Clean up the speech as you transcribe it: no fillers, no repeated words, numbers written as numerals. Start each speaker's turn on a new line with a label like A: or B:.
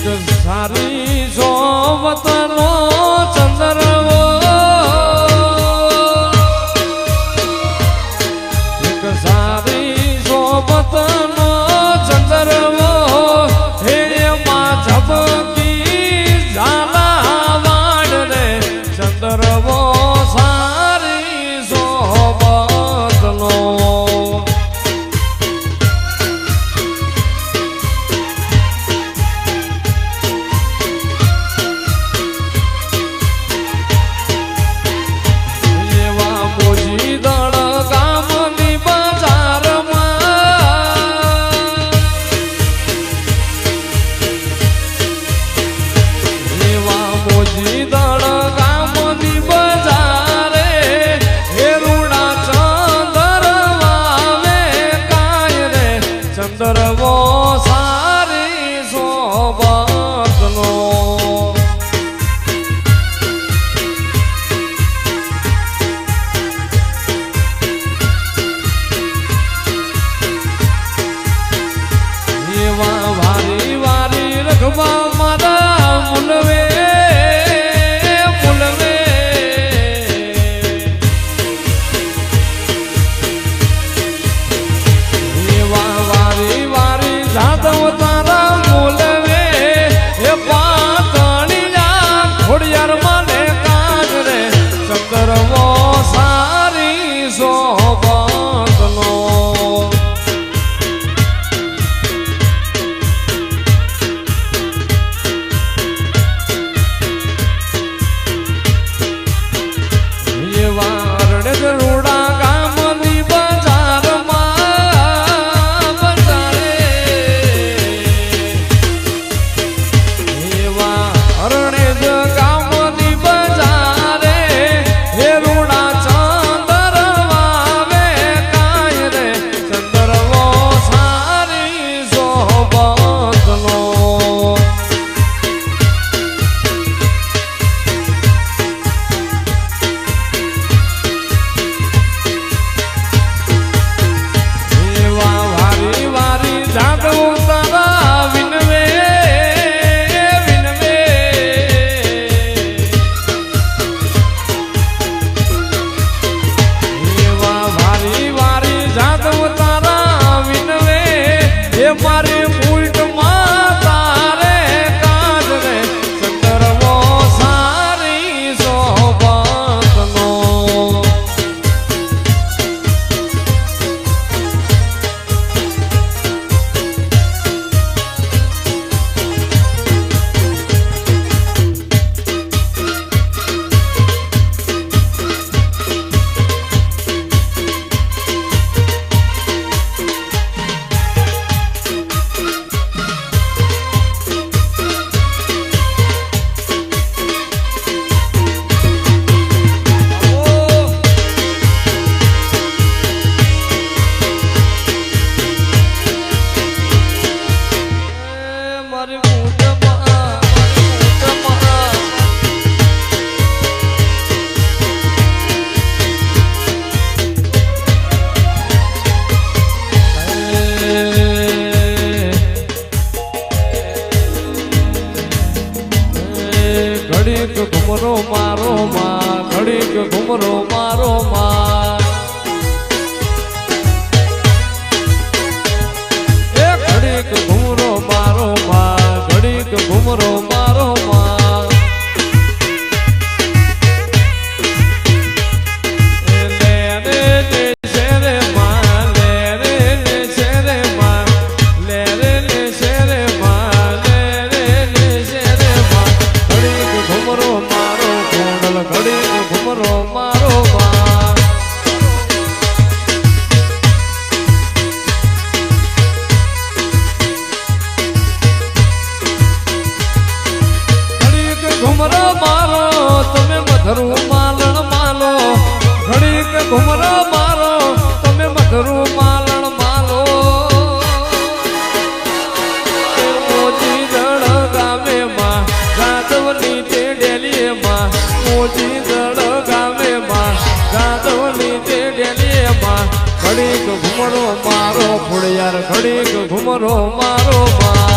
A: સારી સોબતનો ચંદ્રવો એક સારી સોબતનો ચંદ્રવો હે માં ઝબકી ઝાલા વાડ રે ચંદ્રવો સારી સોબતનો ચંદ્રવો સારી સોબતનો એવા વારી વારી રખવા મારા મુલવે મુલવે એવા વારી વારી જાદવ તારા મુલવે એ પાતળિયા ઘોડિયાર માને કાજ રે ચંદ્રવો સારી સોબતનો રૂડા ગામની બજારમાં બજારે એવા હરણે જ ગામની બજારે હે રૂડા ચંદર વાવે કાય રે ચંદ્રવો સારી સોબતનો મારી મૂળમાં તારે કાજ રે ચંદ્રવો સારી સોબતનો ઘડીક ઘુમરો મારો માં ઘડીક ઘુમરો મારો માં એ ઘડીક ઘુમરો મારો માં ઘડીક ઘુમરો મારો માં લે રે લે શેરે માં લે રે લે શેરે માં લે રે લે શેરે માં લે રે લે શેરે માં ઘડીક ઘુમરો મારો કોંડલ ઘડીક ઘુમરો મારો માં ઘડીક ઘુમરો મારો તમે મધરું માલણ માલો ઘડીક ઘુમરો મારો તમે મધરું માલણ માલો મોજી દળ ગામે માં જાદવની તે ડેલીએ માં મોજી દળ ગામે માં જાદવની તે ડેલીએ માં ઘડીક ઘુમરો મારો ફોડિયાર ઘડીક ઘુમરો મારો માં